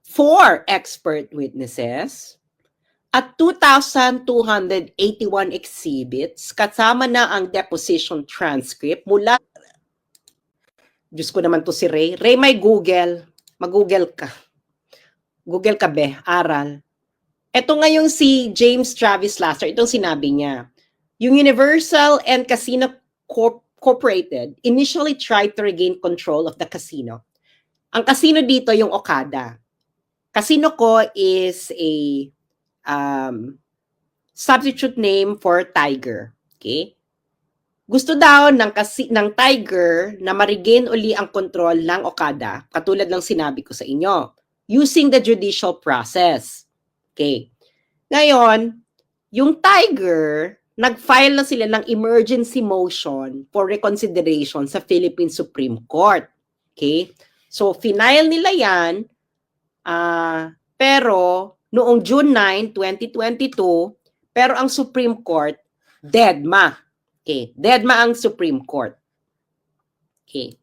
4 expert witnesses, at 2,281 exhibits, kasama na ang deposition transcript mula... Diyos ko naman to si Ray. Ray, may Google. Mag-Google ka. Google ka, be. Aral. Ito ngayong si James Travis Lasser, itong sinabi niya. Yung Universal and Casino Corporated initially tried to regain control of the casino. Ang casino dito yung Okada. Casino ko is a substitute name for Tiger. Okay? Gusto daw ng Tiger na ma-regain uli ang control ng Okada, katulad ng sinabi ko sa inyo, using the judicial process. Okay. Ngayon, yung Tiger, nag-file na sila ng emergency motion for reconsideration sa Philippine Supreme Court. Okay? So, final nila yan, pero noong June 9, 2022, pero ang Supreme Court, deadma. Okay, deadma ang Supreme Court. Okay.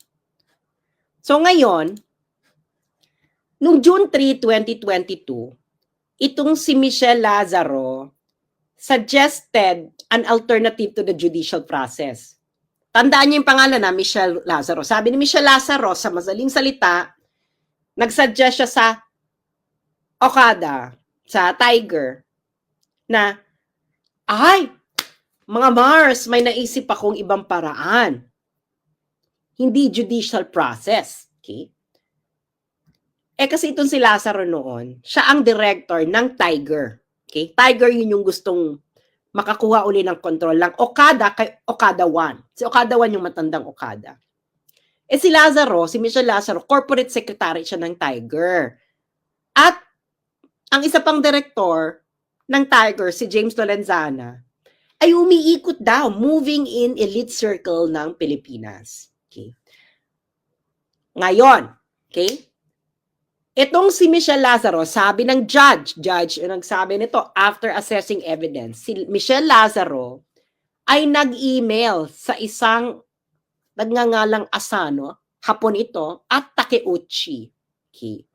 So ngayon, noong June 3, 2022, itong si Michelle Lazaro suggested an alternative to the judicial process. Tandaan niyo yung pangalan na Michelle Lazaro. Sabi ni Michelle Lazaro, sa madaling salita, nagsuggest siya sa Okada, sa Tiger, na, mga Mars, may naisip akong ibang paraan. Hindi judicial process. Okay? Kasi itong si Lazaro noon, siya ang director ng Tiger. Okay? Tiger yun yung gustong makakuha uli ng control ng Okada kay Okada 1. Si Okada 1 yung matandang Okada. Si Lazaro, si Michelle Lazaro, corporate secretary siya ng Tiger. At ang isa pang director ng Tiger, si James Lorenzana, ay umiikot daw, moving in elite circle ng Pilipinas. Okay. Ngayon, okay, itong si Michelle Lazaro, sabi ng judge yung nagsabi nito after assessing evidence, si Michelle Lazaro ay nag-email sa isang nagngangalang Asano, hapon ito, at Takeuchi. Okay.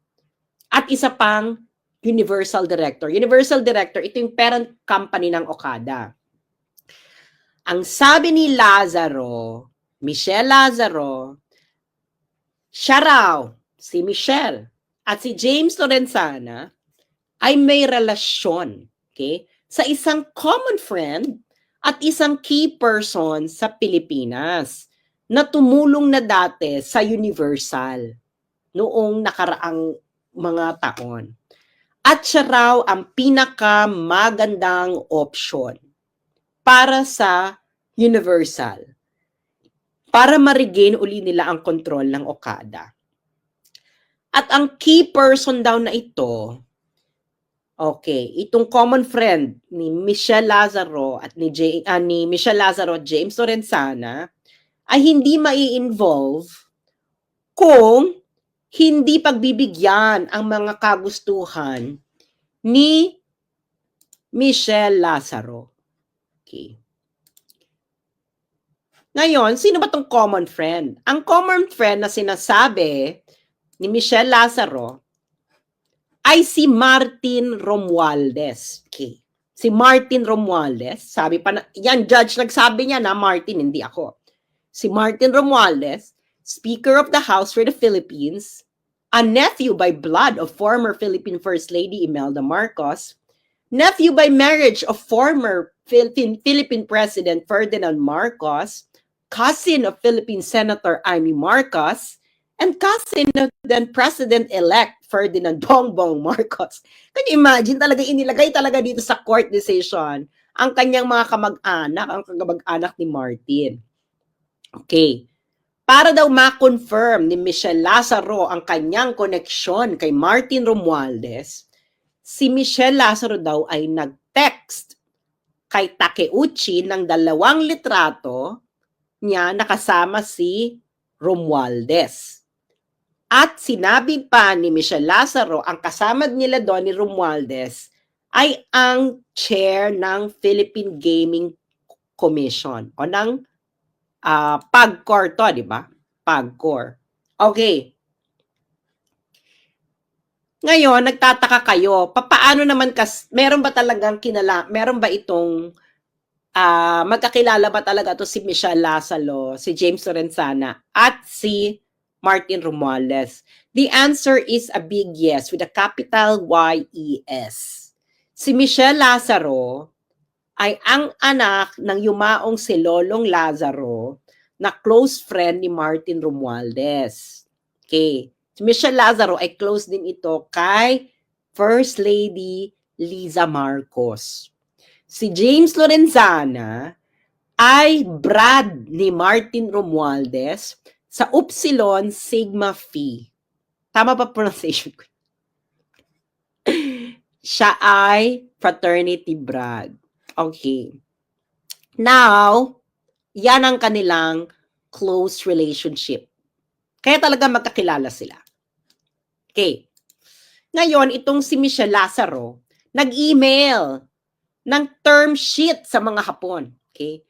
At isa pang Universal Director. Universal Director, ito yung parent company ng Okada. Ang sabi ni Lazaro, Michelle Lazaro, siya raw, si Michelle, at si James Lorenzana ay may relasyon, okay, sa isang common friend at isang key person sa Pilipinas na tumulong na dati sa Universal noong nakaraang mga taon. At siya raw ang pinakamagandang option para sa Universal, para ma-regain uli nila ang control ng Okada. At ang key person daw na ito, okay, itong common friend ni Michelle Lazaro at ni Michelle Lazaro at James Lorenzana ay hindi mai-involve kung hindi pagbibigyan ang mga kagustuhan ni Michelle Lazaro. Okay. Ngayon, sino ba tong common friend? Ang common friend na sinasabi ni Michelle Lazaro ay si Martin Romualdez. Okay. Si Martin Romualdez, sabi pa na, yan, judge nagsabi niya na Martin, hindi ako. Si Martin Romualdez, Speaker of the House for the Philippines, a nephew by blood of former Philippine First Lady Imelda Marcos, nephew by marriage of former Philippine President Ferdinand Marcos, cousin of Philippine Senator Amy Marcos, and cousin of then President-elect Ferdinand Bongbong Marcos. Can you imagine, talaga inilagay talaga dito sa court decision ang kanyang mga kamag-anak, ang kamag-anak ni Martin. Okay. Para daw ma-confirm ni Michelle Lazaro ang kanyang koneksyon kay Martin Romualdez, si Michelle Lazaro daw ay nag-text kay Takeuchi ng 2 litrato niya nakasama si Romualdez. At sinabi pa ni Michelle Lazaro, ang kasama nila doon ni Romualdez ay ang chair ng Philippine Gaming Commission o ng PAGCOR to, di ba? PAGCOR. Okay. Ngayon, nagtataka kayo, papaano naman meron ba talagang meron ba itong magkakilala ba talaga to si Michelle Lasalo, si James Lorenzana, at si Martin Romualdez? The answer is a big yes with a capital Y-E-S. Si Michelle Lazaro ay ang anak ng yumaong si Lolong Lazaro na close friend ni Martin Romualdez. Okay. Si Michelle Lazaro ay close din ito kay First Lady Liza Marcos. Si James Lorenzana ay brad ni Martin Romualdez sa Upsilon Sigma Phi. Tama ba pronunciation ko? Siya ay fraternity brad. Okay. Now, yan ang kanilang close relationship. Kaya talaga magkakilala sila. Okay. Ngayon, itong si Michelle Lazaro, nag-email ng term sheet sa mga Hapon. Okay.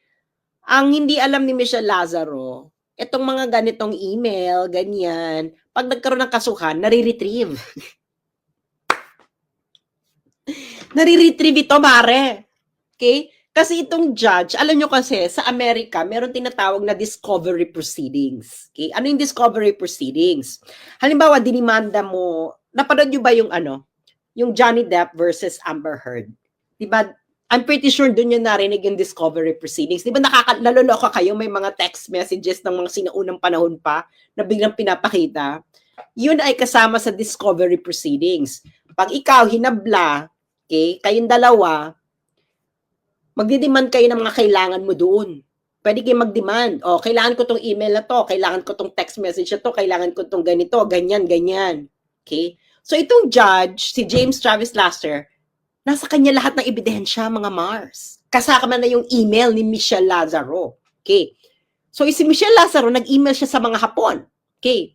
Ang hindi alam ni Michelle Lazaro, itong mga ganitong email, ganyan, pag nagkaroon ng kasuhan, nare-retrieve. Nare-retrieve ito, mare. Okay? Kasi itong judge, alam nyo kasi, sa Amerika, meron tinatawag na discovery proceedings. Okay? Ano yung discovery proceedings? Halimbawa, dinimanda mo, napanood nyo ba yung yung Johnny Depp versus Amber Heard? Diba? I'm pretty sure dun yung narinig yung discovery proceedings. Diba naloloka kayo, may mga text messages ng mga sinaunang panahon pa na biglang pinapakita? Yun ay kasama sa discovery proceedings. Pag ikaw hinabla, okay, kayong dalawa, magdi-demand kayo ng mga kailangan mo doon. Pwede kayo mag-demand. O, kailangan ko tong email na to, kailangan ko tong text message na to, kailangan ko tong ganito, ganyan, ganyan. Okay? So, itong judge, si James Travis Laster, nasa kanya lahat ng ebidensya, mga Mars. Kasama na yung email ni Michelle Lazaro. Okay? So, si Michelle Lazaro, nag-email siya sa mga Hapon. Okay?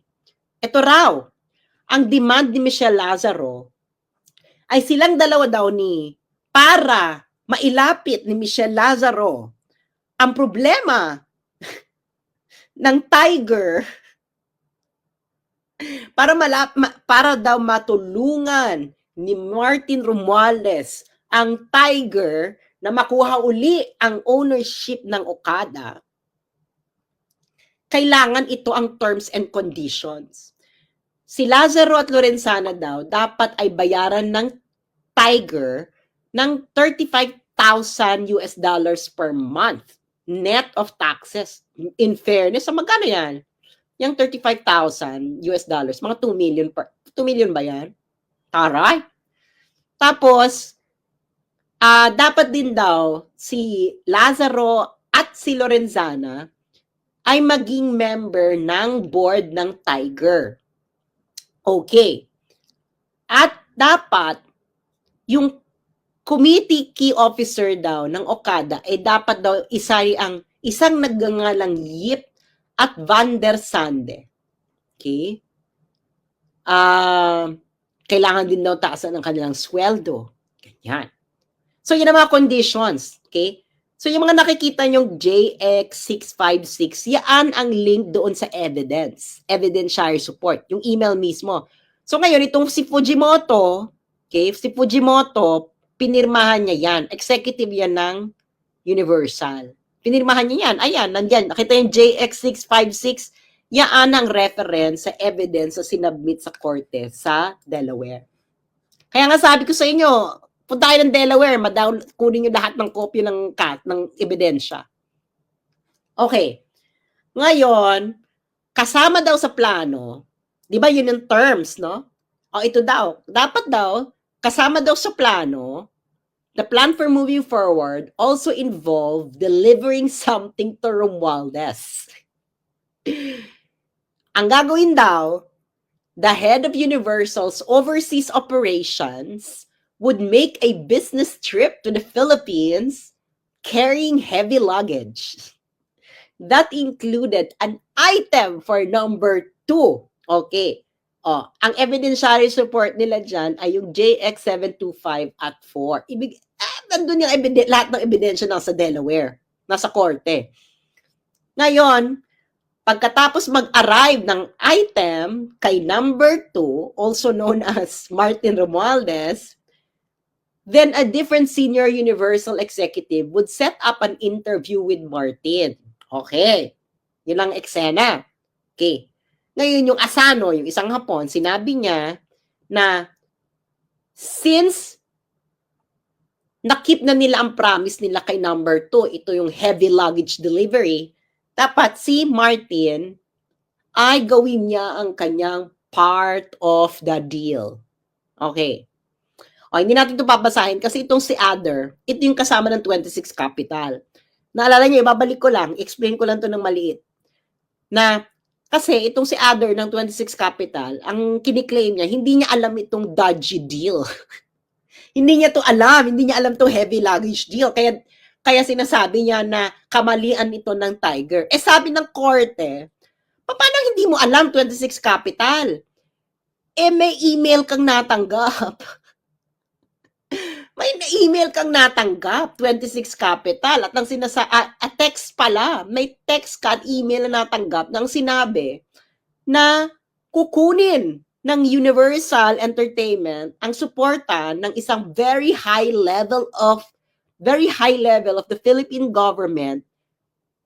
Ito raw, ang demand ni Michelle Lazaro ay silang dalawa daw para mailapit ni Michelle Lazaro ang problema ng Tiger para daw matulungan ni Martin Romualdez ang Tiger na makuha uli ang ownership ng Okada. Kailangan ito ang terms and conditions. Si Lazaro at Lorenzana daw dapat ay bayaran ng Tiger ng $35,000 per month net of taxes. In fairness, magkano yan? Yung $35,000, mga 2 million ba yan? Taray. Tapos, dapat din daw si Lazaro at si Lorenzana ay maging member ng board ng Tiger. Okay. At dapat yung committee key officer daw ng Okada ay dapat daw isang nagngangalang Yip at Van der Sande. Okay? Kailangan din daw taasan ang kanilang sweldo. Ganyan. So, yun ang mga conditions. Okay? So, yung mga nakikita nyong JX656, yan ang link doon sa evidentiary support, yung email mismo. So, ngayon, itong si Fujimoto, okay, pinirmahan niya yan. Executive yan ng Universal. Pinirmahan niya yan. Ayan, nandyan. Nakita yung JX656, yan ang reference sa evidence na sinabmit sa korte sa Delaware. Kaya nga sabi ko sa inyo, punta kayo ng Delaware, kunin nyo lahat ng kopya ng ebidensya. Okay. Ngayon, kasama daw sa plano, di ba yun yung terms, no? O ito daw, dapat daw, kasama daw sa plano, the plan for moving forward also involved delivering something to Romualdez. Ang gagawin daw, the head of Universal's overseas operations would make a business trip to the Philippines carrying heavy luggage. That included an item for number 2. Okay. Ang evidentiary support nila dyan ay yung JX725 at 4. Nandun yung lahat ng ebidensya nasa Delaware, nasa korte. Ngayon, Pagkatapos mag-arrive ng item kay number 2, also known as Martin Romualdez, then a different senior Universal executive would set up an interview with Martin. Okay. Yun lang eksena. Okay. Ngayon yung Asano, yung isang Hapon, sinabi niya na since nakip na nila ang promise nila kay number 2, ito yung heavy luggage delivery, dapat si Martin ay gawin niya ang kanyang part of the deal. Okay. O, hindi natin ito babasahin kasi itong si Adder, ito yung kasama ng 26 Capital. Naalala niyo, ibabalik ko lang, explain ko lang ito ng maliit. Na, kasi itong si Adder ng 26 Capital, ang kiniklaim niya, hindi niya alam itong dodgy deal. Hindi niya to alam, hindi niya alam itong heavy luggage deal. Kaya sinasabi niya na kamalian ito ng Tiger. Eh sabi ng korte, paano hindi mo alam 26 Capital? Eh may email kang natanggap. May email kang natanggap, 26 Capital. At ang text pala, may text ka at email na natanggap nang sinabi na kukunin ng Universal Entertainment ang suporta ng isang very high level of the Philippine government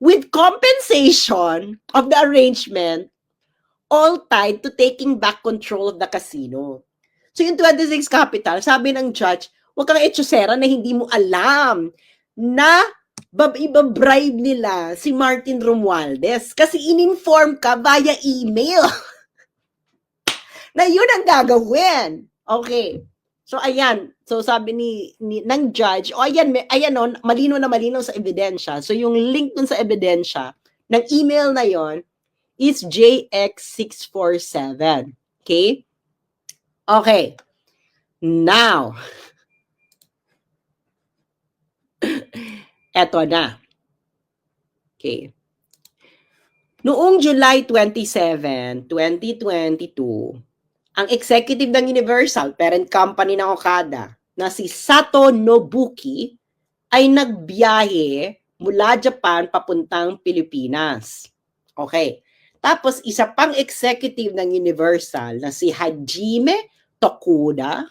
with compensation of the arrangement, all tied to taking back control of the casino. So yung 26 Capital, sabi ng judge, huwag kang etsyosera na hindi mo alam na ibabribe nila si Martin Romualdez kasi in-inform ka via email na yun ang gagawin. Okay. So ayan, so sabi ng judge, ayan malino na malino sa ebidensya. So yung link dun sa ebidensya ng email na yon is JX647. Okay? Okay. Now, eto na. Okay. Noong July 27, 2022, ang executive ng Universal, parent company ng Okada, na si Sato Nobuki, ay nagbiyahe mula Japan papuntang Pilipinas. Okay. Tapos, isa pang executive ng Universal na si Hajime Tokuda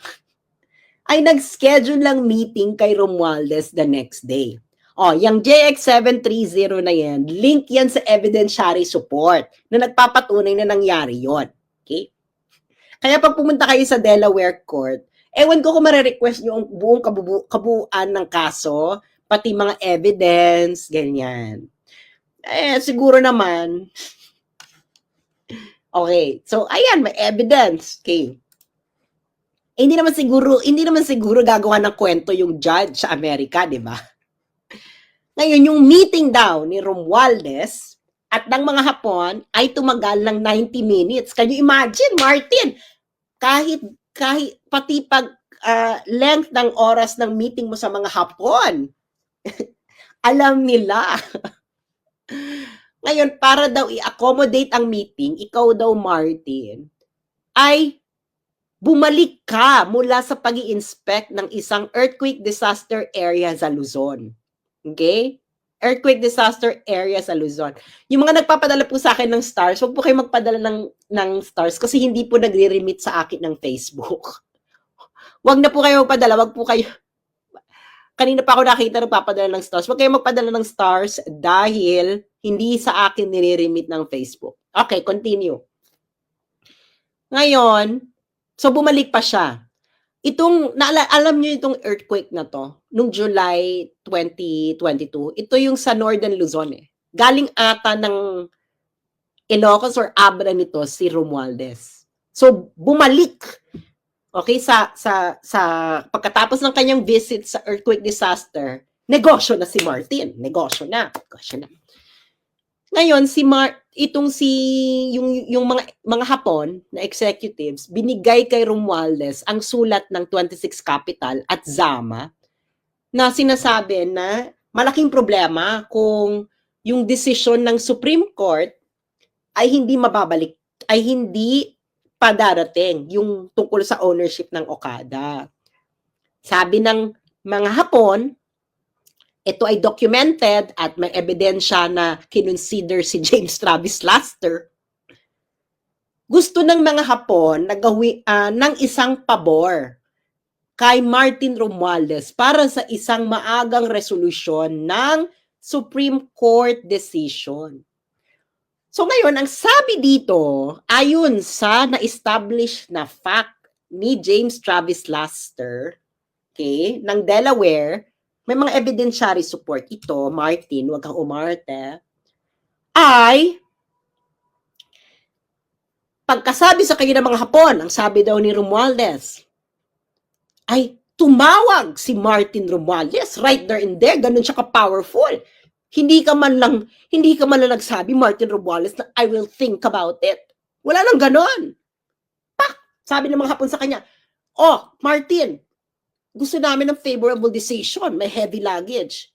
ay nag-schedule lang meeting kay Romualdez the next day. O, yung JX730 na yan, link yan sa evidentiary support na nagpapatunay na nangyari yon. Okay? Kaya pag pumunta kayo sa Delaware Court, ewan ko kung marirequest nyo ang buong kabuuan ng kaso, pati mga evidence, ganyan. Eh, siguro naman, okay. So, ayan, may evidence. Okay. Hindi naman siguro gagawa ng kwento yung judge sa Amerika, di ba? Ngayon, yung meeting daw ni Romualdez at ng mga Hapon ay tumagal ng 90 minutes. Can you imagine, Martin? Kahit pati pag length ng oras ng meeting mo sa mga Hapon, alam nila. Ngayon, para daw i-accommodate ang meeting, ikaw daw, Martin, ay bumalik ka mula sa pag-i-inspect ng isang earthquake disaster area sa Luzon. Okay? Earthquake disaster area sa Luzon. Yung mga nagpapadala po sa akin ng stars, huwag po kayo magpadala ng stars kasi hindi po nagre-remit sa akin ng Facebook. Huwag na po kayo magpadala, wag po kayo. Kanina pa ako nakita nagpapadala ng stars. Huwag kayo magpadala ng stars dahil hindi sa akin nire-remit ng Facebook. Okay, continue. Ngayon, so bumalik pa siya. Alam niyo itong earthquake na to, nung July 2022, ito yung sa Northern Luzon eh. Galing ata ng Ilocos or Abra nito si Romualdez. So bumalik. Okay, sa pagkatapos ng kanyang visit sa earthquake disaster, negosyo na si Martin. Negosyo na. Ngayon, yung mga Hapon na executives, binigay kay Romualdez ang sulat ng 26 Capital at Zama na sinasabi na malaking problema kung yung desisyon ng Supreme Court ay hindi mababalik, ay hindi padarating yung tungkol sa ownership ng Okada. Sabi ng mga Hapon, ito ay documented at may ebidensya na kinonsider si James Travis Laster. Gusto ng mga Hapon na ng isang pabor kay Martin Romualdez para sa isang maagang resolusyon ng Supreme Court decision. So ngayon, ang sabi dito, ayon sa na-establish na fact ni James Travis Laster, okay, ng Delaware, may mga evidentiary support ito, Martin, wag kang umarte, ay pagkasabi sa kanya ng mga Hapon, ang sabi daw ni Romualdez, ay tumawag si Martin Romualdez right there and there, ganun siya ka-powerful. Hindi ka man lang nagsabi, Martin Romualdez, na I will think about it. Wala nang ganon. Pak! Sabi ng mga Hapon sa kanya, oh, Martin, gusto namin ng favorable decision, may heavy luggage.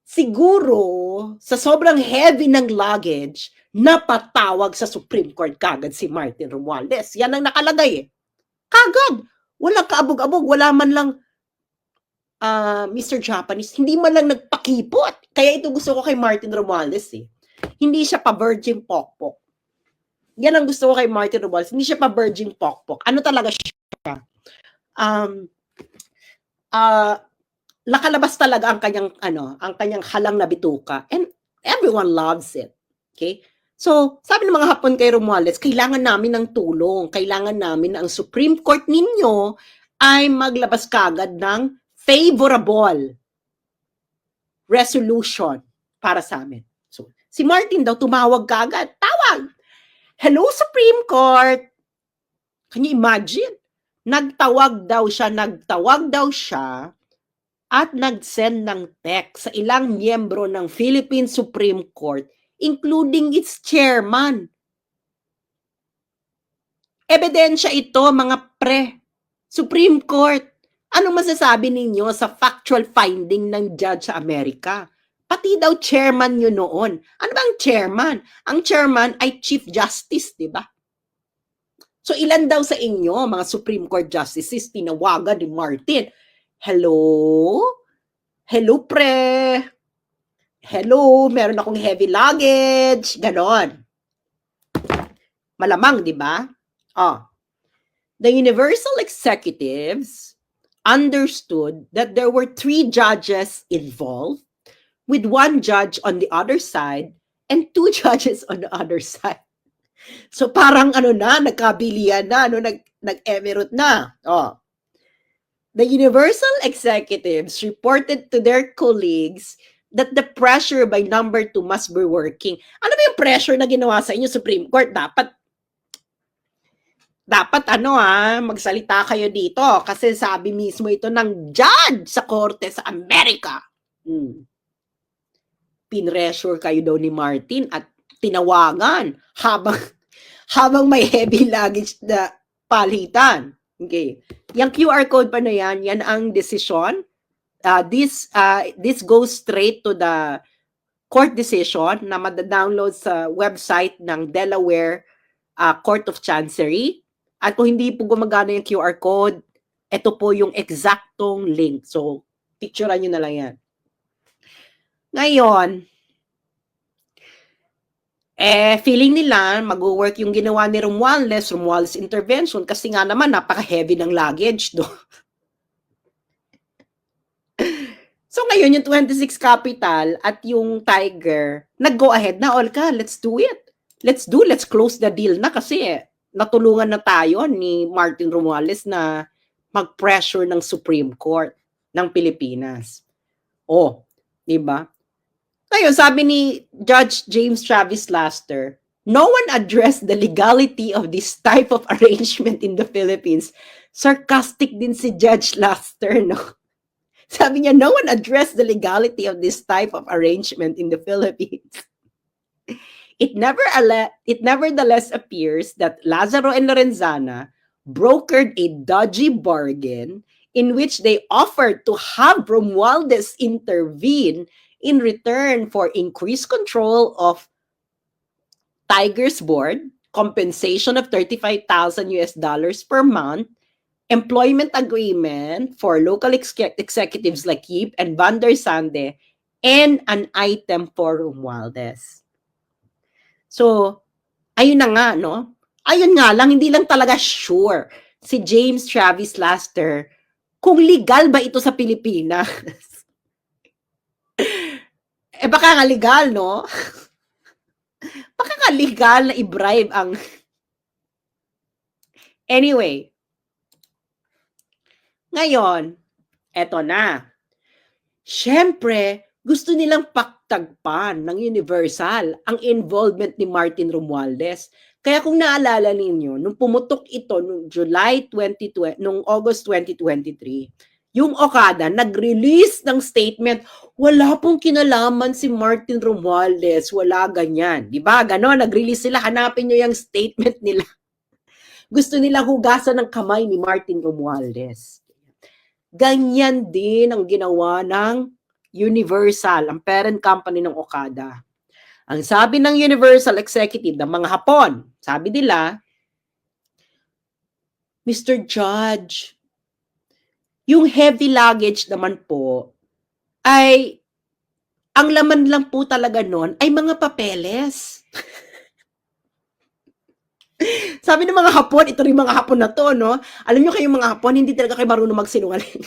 Siguro, sa sobrang heavy ng luggage, napatawag sa Supreme Court kagad si Martin Romualdez. Yan ang nakalagay eh. Kagad. Walang kaabog-abog, wala man lang Mr. Japanese, hindi man lang nagpakipot. Kaya ito gusto ko kay Martin Romualdez eh. Hindi siya pa virgin pokpok. Yan ang gusto ko kay Martin Romualdez. Hindi siya pa virgin pokpok. Ano talaga siya? Nakalabas talaga ang kanyang halang na bituka, and everyone loves it. Okay? So, sabi ng mga Hapon kay Romualdez, kailangan namin ng tulong. Kailangan namin na ang Supreme Court ninyo ay maglabas kagad ng favorable resolution para sa amin. So, si Martin daw tumawag kagad. Tawag! Hello, Supreme Court! Can you imagine? Nagtawag daw siya at nag-send ng text sa ilang miyembro ng Philippine Supreme Court, including its chairman. Ebidensya ito, mga Supreme Court. Anong masasabi ninyo sa factual finding ng judge sa Amerika? Pati daw chairman nyo noon. Ano ba ang chairman? Ang chairman ay Chief Justice, di ba? So ilan daw sa inyo, mga Supreme Court Justices, tinawagan ni Martin? Hello? Hello, pre? Hello, meron akong heavy luggage. Ganon. Malamang, di ba? The Universal Executives understood that there were 3 judges involved, with 1 judge on the other side and 2 judges on the other side. So parang nagkabilian na, nag-emirate na. The Universal Executives reported to their colleagues that the pressure by number 2 must be working. Ano ba yung pressure na ginawa sa inyo, Supreme Court? Dapat magsalita kayo dito kasi sabi mismo ito ng judge sa korte sa Amerika. Pinressure kayo daw ni Martin at tinawagan habang may heavy luggage na palitan. Okay. Yung QR code pa na yan ang decision. This goes straight to the court decision na madadownload sa website ng Delaware Court of Chancery. At kung hindi po gumagana yung QR code, ito po yung eksaktong link. So, picturean nyo na lang yan. Ngayon, feeling nila mag-work yung ginawa ni Romualdez intervention kasi nga naman napaka-heavy ng luggage do. So ngayon yung 26 Capital at yung Tiger nag-go ahead na, Olga, let's do it. Let's close the deal na kasi natulungan na tayo ni Martin Romualdez na mag-pressure ng Supreme Court ng Pilipinas. Di ba? Ngayon, sabi ni Judge James Travis Laster, no one addressed the legality of this type of arrangement in the Philippines. Sarcastic din si Judge Laster, no? Sabi niya, no one addressed the legality of this type of arrangement in the Philippines. It nevertheless appears that Lazaro and Lorenzana brokered a dodgy bargain in which they offered to have Romualdez intervene in return for increased control of Tiger's board, compensation of $35,000 per month, employment agreement for local executives like Yip and Van der Sande, and an item for Romualdez. So, ayun na nga, no? Ayun nga lang, hindi lang talaga sure si James Travis Laster kung legal ba ito sa Pilipinas. Baka nga legal, no? Baka nga legal na i-bribe ang... Anyway, ngayon, eto na. Siyempre, gusto nilang paktagpan ng Universal ang involvement ni Martin Romualdez. Kaya kung naalala ninyo, nung pumutok ito nung nung August 2023, yung Okada nag-release ng statement, wala pong kinalaman si Martin Romualdez, wala ganyan. Di ba? Ganon, nag-release sila, hanapin nyo yung statement nila. Gusto nila hugasan ng kamay ni Martin Romualdez. Ganyan din ang ginawa ng Universal, ang parent company ng Okada. Ang sabi ng Universal Executive ng mga Hapon, sabi nila, Mr. Judge, yung heavy luggage naman po ay, ang laman lang po talaga nun ay mga papeles. Sabi ng mga Hapon, ito rin mga Hapon na to, no? Alam nyo kayong mga Hapon, hindi talaga kayo marunong magsinungaling.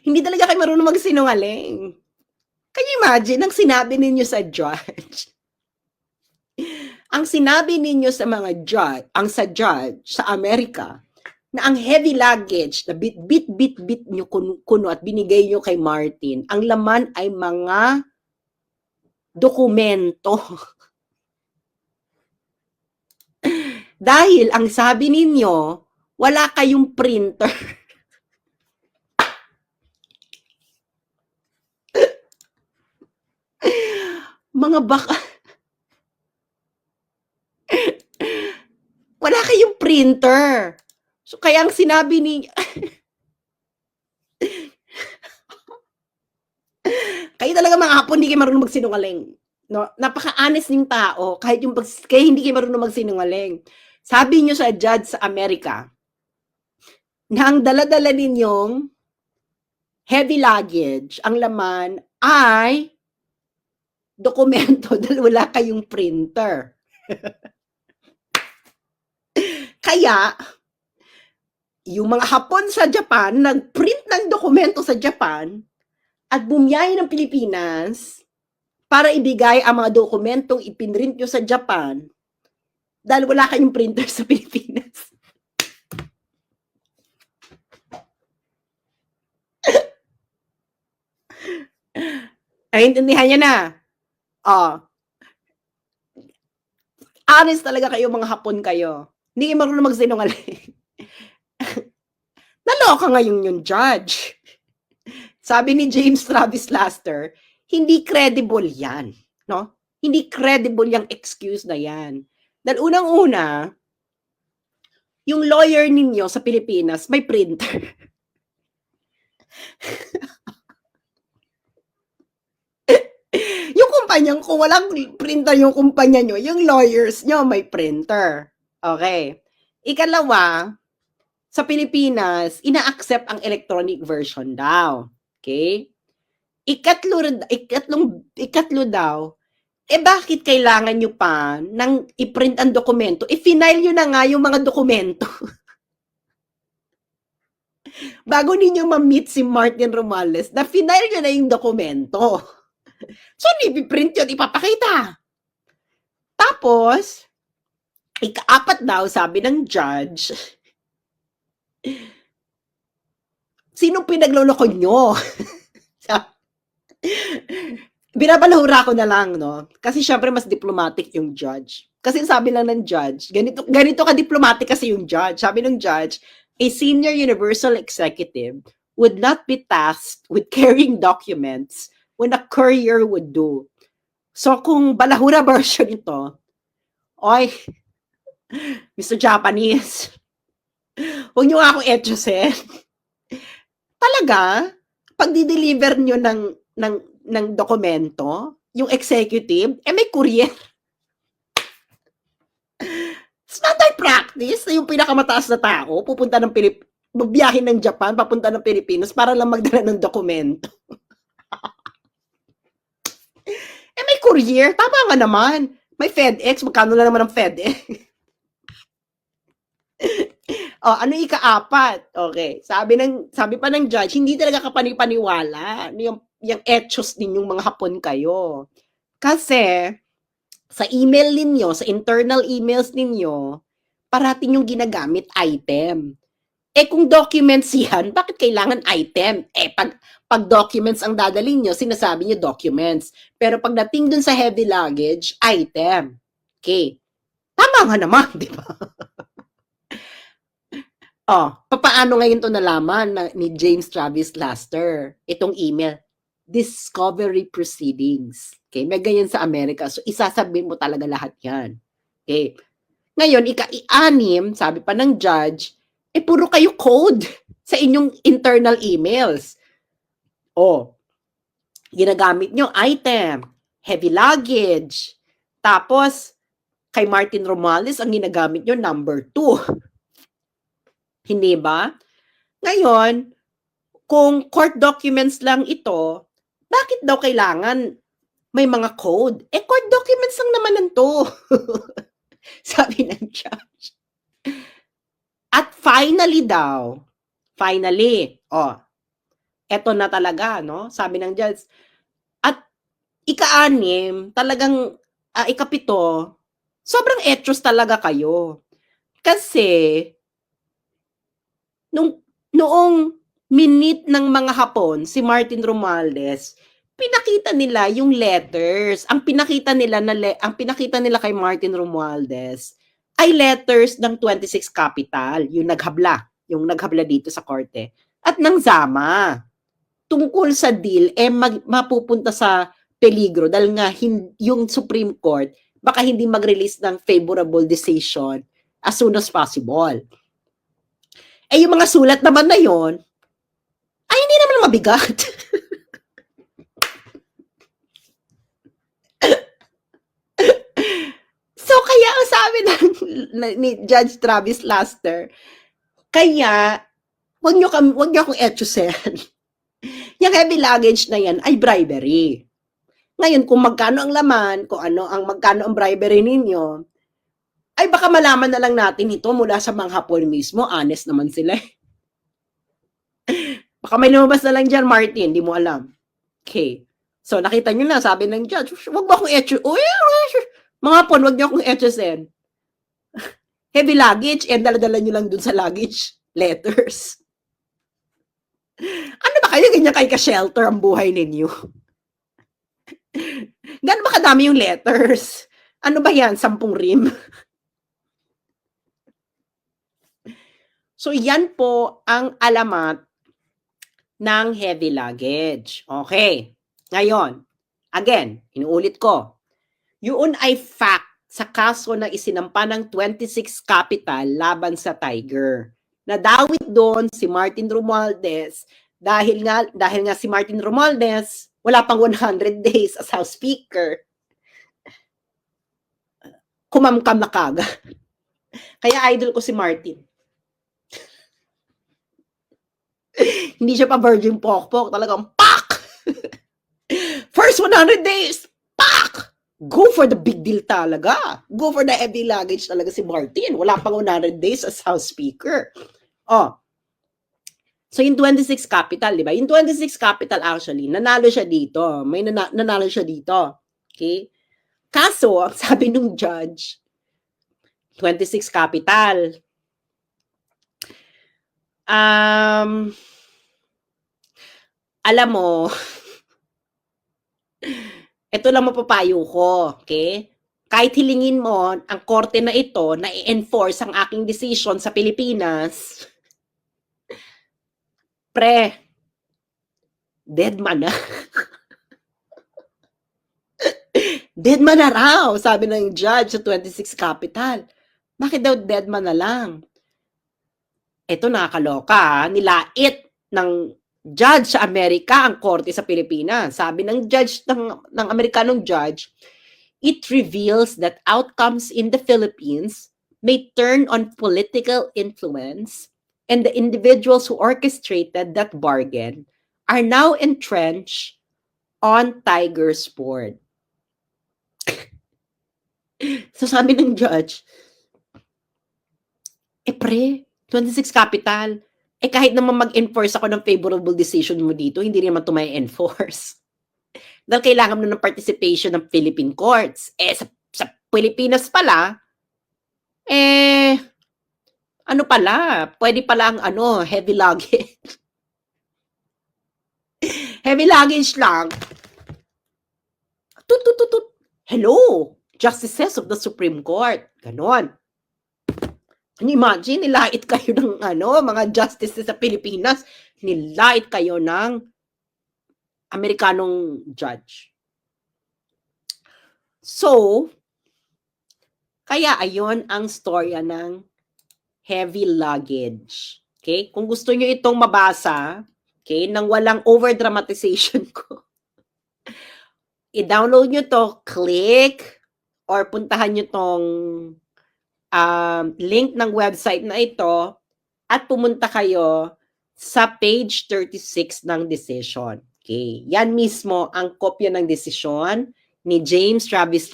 Hindi talaga kayo marunong magsinungaling. Can you imagine ang sinabi ninyo sa judge? Ang sinabi ninyo sa mga judge, sa judge sa Amerika, na ang heavy luggage na bit nyo kuno at binigay nyo kay Martin, ang laman ay mga dokumento. Dahil ang sabi ninyo, wala kayong printer. Mga baka... wala kayong printer. So, kaya ang sinabi ni... kayo talaga mga Hapon, hindi kayo marunong magsinungaling. No? Napaka-honest ng tao, kahit kaya hindi kayo marunong magsinungaling. Sabi nyo sa judge sa Amerika, na ang dala-dala ninyong heavy luggage, ang laman ay dokumento dahil wala kayong printer. Kaya, yung mga Hapon sa Japan, nag-print ng dokumento sa Japan at bumiyahe ng Pilipinas para ibigay ang mga dokumentong ipinrint nyo sa Japan dahil wala kayong printer sa Pilipinas. Naintindihan niya na. Honest talaga kayo, mga Hapon kayo. Hindi kayo marunong magsinungaling. Naloka ngayon yung judge. Sabi ni James Travis Laster, hindi credible yan. No? Hindi credible yung excuse na yan. Dahil unang-una, yung lawyer ninyo sa Pilipinas may printer. Yung kumpanya, kung walang printer yung kumpanya nyo, yung lawyers nyo may printer. Okay. Ikalawa, sa Pilipinas, ina-accept ang electronic version daw. Okay? Ikatlo daw, bakit kailangan nyo pa nang i-print ang dokumento? I-final nyo na nga yung mga dokumento. Bago ninyo ma-meet si Martin Romualdez, na-final nyo na yung dokumento. So, i-print yun, ipapakita. Tapos, ika-apat daw, sabi ng judge, sino pinagloloko nyo? Binabalahura ko na lang, no? Kasi syempre mas diplomatic yung judge. Kasi sabi lang ng judge, ganito ka-diplomatic kasi yung judge. Sabi ng judge, a senior universal executive would not be tasked with carrying documents when a courier would do. So kung balahura version ito, oy, Mr. Japanese, huwag nyo nga akong etyosin. Talaga, pag di-deliver nyo ng dokumento, yung executive, may courier. It's not practice na yung pinakamataas na tao pupunta ng magbiyahe ng Japan papunta ng Pilipinas para lang magdala ng dokumento. May courier, tama nga naman. May FedEx, magkano na naman ang FedEx? Ano ika-4? Okay. Sabi pa ng judge, hindi talaga kapanipaniwala yung etos ninyong mga Hapon kayo. Kasi sa email ninyo, sa internal emails ninyo, parating yung ginagamit item. Kung documents yan, bakit kailangan item? Pag documents ang dadalhin nyo, sinasabi nyo documents. Pero pagdating dun sa heavy luggage, item. Okay. Tama nga naman, di ba? Papaano ngayon to nalaman ni James Travis Laster? Itong email. Discovery proceedings. Okay, may ganyan sa Amerika. So, isasabihin mo talaga lahat yan. Okay. Ngayon, ika-6, sabi pa ng judge, puro kayo code sa inyong internal emails. Ginagamit nyo item, heavy luggage. Tapos, kay Martin Romales, ang ginagamit nyo, number 2. Hindi ba? Ngayon, kung court documents lang ito, bakit daw kailangan may mga code? Court documents lang naman nito. Sabi ng judge. At finally, eto na talaga, no? Sabi ng judge. At ika-6, talagang, ika-7, sobrang etos talaga kayo. Kasi, noong minute ng mga Hapon, si Martin Romualdez, pinakita nila yung letters. Ang pinakita nila kay Martin Romualdez ay letters ng 26 Capital, yung naghabla dito sa korte, at ng Zama. Tungkol sa deal, mapupunta sa peligro dahil nga yung Supreme Court baka hindi mag-release ng favorable decision as soon as possible. Yung mga sulat naman na yon, ay hindi naman mabigat. So, kaya ang sabi ni Judge Travis Laster, kaya, wag nyo akong etyosin. Yung heavy luggage na yan ay bribery. Ngayon, kung magkano ang laman, magkano ang bribery ninyo, ay baka malaman na lang natin ito mula sa mga Hapon mismo. Honest naman sila. Baka may lumabas na lang dyan, Martin. Di mo alam. Okay. So, nakita nyo na, sabi ng judge, wag mo akong etyo. Mga Hapon, wag nyo akong etyosin. Heavy luggage, dala-dala nyo lang dun sa luggage. Letters. Ano ba kayo ganyan kay ka-shelter ang buhay ninyo? Gano'n ba kadami yung letters? Ano ba yan? 10 rim? So, yan po ang alamat ng heavy luggage. Okay. Ngayon, again, inuulit ko, yun ay fact sa kaso na isinampa ng 26 Capital laban sa Tiger. Nadawit doon si Martin Romualdez dahil nga si Martin Romualdez wala pang 100 days as House Speaker. Kumamkam na kaga. Kaya idol ko si Martin. Hindi siya pa virgin pokpok. Talagang pak! First 100 days, pak! Go for the big deal talaga. Go for the heavy luggage talaga si Martin. Wala pang 100 days as House Speaker. So, yung 26 Capital, di ba? Yung 26 Capital actually, nanalo siya dito. May nanalo siya dito. Okay? Kaso, ang sabi nung judge, 26 Capital, alam mo, ito lang mapapayo ko, okay? Kahit hilingin mo ang korte na ito na i-enforce ang aking decision sa Pilipinas, dead man na. Dead man na raw, sabi ng judge sa 26 Capital. Bakit daw dead man na lang? Ito nakakaloka, nilait ng judge sa Amerika ang korte sa Pilipinas. Sabi ng judge, ng Amerikanong judge, it reveals that outcomes in the Philippines may turn on political influence, and the individuals who orchestrated that bargain are now entrenched on Tiger's board. So sabi ng judge, pre, 26 capital, kahit naman mag-enforce ako ng favorable decision mo dito, hindi naman ito may enforce. Dahil kailangan mo ng participation ng Philippine courts. Sa Pilipinas pala, ano pala, pwede pala ang heavy luggage. Heavy luggage lang. Tut. Hello, justices of the Supreme Court. Ganon. Can you imagine, nilait kayo ng mga justices sa Pilipinas, nilait kayo ng Amerikanong judge. So, kaya ayon ang storya ng heavy luggage. Okay? Kung gusto nyo itong mabasa, okay, nang walang over-dramatization ko, i-download nyo to, click, or puntahan nyo tong link ng website na ito, at pumunta kayo sa page 36 ng decision. Okay? Yan mismo ang kopya ng desisyon ni James Travis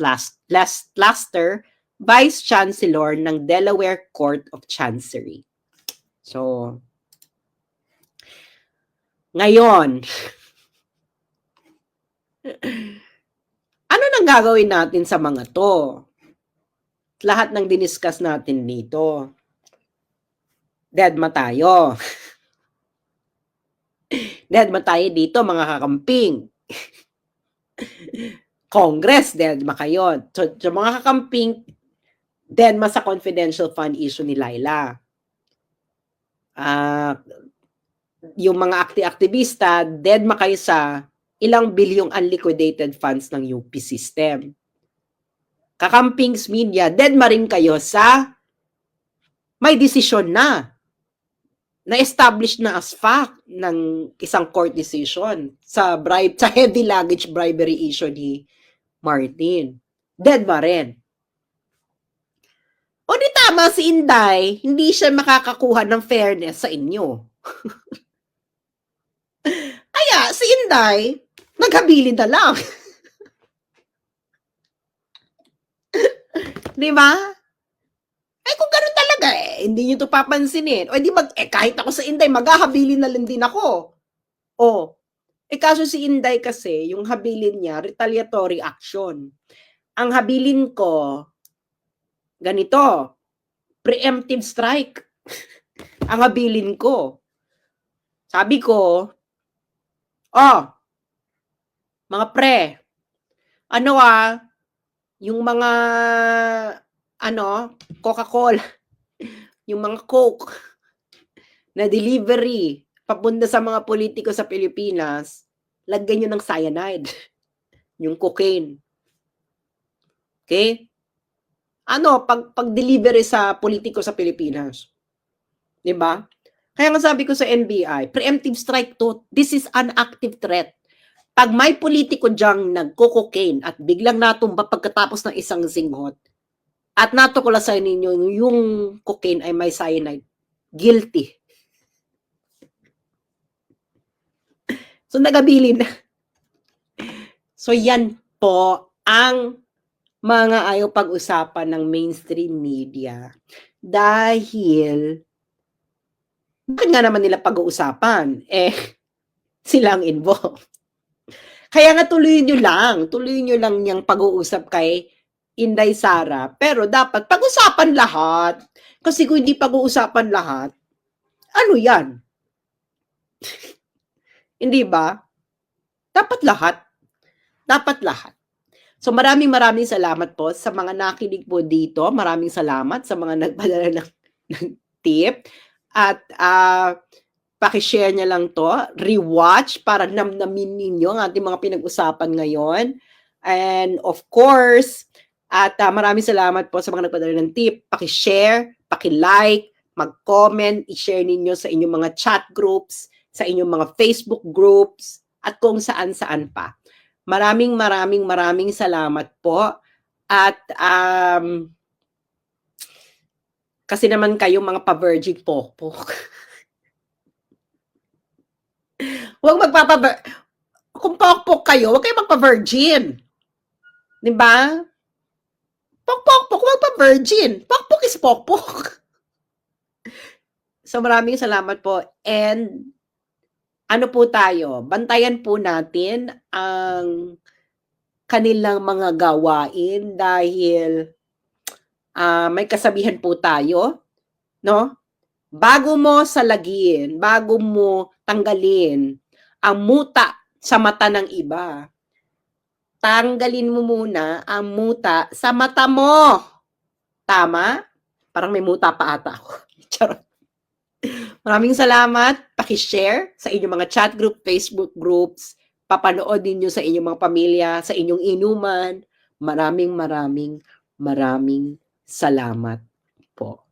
Laster, Vice Chancellor ng Delaware Court of Chancery. So, ngayon, ano nang gagawin natin sa mga to? Lahat ng diniscuss natin dito. Deadma tayo. Deadma tayo dito, mga kakamping. Congress, deadma kayo. So mga kakamping, deadma sa confidential fund issue ni Laila. Yung mga aktivista, deadma kayo sa ilang bilyong unliquidated funds ng UP system. Kakampings media, deadma rin kayo sa may desisyon na-establish na as fact ng isang court decision sa heavy luggage bribery issue ni Martin. Deadma rin. O di tama si Inday, hindi siya makakakuha ng fairness sa inyo. Kaya si Inday, naghabilin na lang. Di ba? Kung gano'n talaga hindi nyo ito papansinin. O di kahit ako sa Inday, maghahabilin na lang din ako. Kaso si Inday kasi, yung habilin niya, retaliatory action. Ang habilin ko, ganito, preemptive strike. Ang habilin ko. Sabi ko, mga pre, yung mga, Coca-Cola, yung mga Coke, na delivery, papunta sa mga politiko sa Pilipinas, lagyan nyo ng cyanide. Yung cocaine. Okay? Pag-delivery sa politiko sa Pilipinas. Diba? Kaya nga sabi ko sa NBI, preemptive strike to, this is an active threat. Pag may politiko dyang nagko-cocaine at biglang natumba pagkatapos ng isang zinghot, at natuklasan ninyo yung cocaine ay may cyanide, guilty. So, nagabilin na. So, yan po ang mga ayaw pag-usapan ng mainstream media. Dahil, bakit nga naman nila pag-uusapan? Sila ang involved. Kaya nga tuloy nyo lang yung pag-uusap kay Inday Sara. Pero dapat pag-usapan lahat. Kasi kung hindi pag-uusapan lahat, ano yan? Hindi ba? Dapat lahat. So maraming salamat po sa mga nakinig po dito. Maraming salamat sa mga nagpadala ng tip. At paki-share niya lang to. Rewatch para namnamin ninyo ang ating mga pinag-usapan ngayon. And of course, maraming salamat po sa mga nagpadala ng tip. Paki-share, paki-like, mag-comment, i-share ninyo sa inyong mga chat groups, sa inyong mga Facebook groups, at kung saan-saan pa. Maraming salamat po. At Kasi naman kayong mga pa-virgin pokpok. Huwag kung pokpok kayo, huwag kayong magpa-virgin. 'Di ba? Pokpok, huwag pa-virgin. Pokpok is pokpok. So, maraming salamat po and ano po tayo, bantayan po natin ang kanilang mga gawain dahil, may kasabihan po tayo, 'no? Bago mo salagin, bago mo tanggalin ang muta sa mata ng iba, tanggalin mo muna ang muta sa mata mo. Tama? Parang may muta pa ata ako. Charot. Maraming salamat. Paki-share sa inyong mga chat group, Facebook groups. Papanood ninyo sa inyong mga pamilya, sa inyong inuman. Maraming, maraming, maraming salamat po.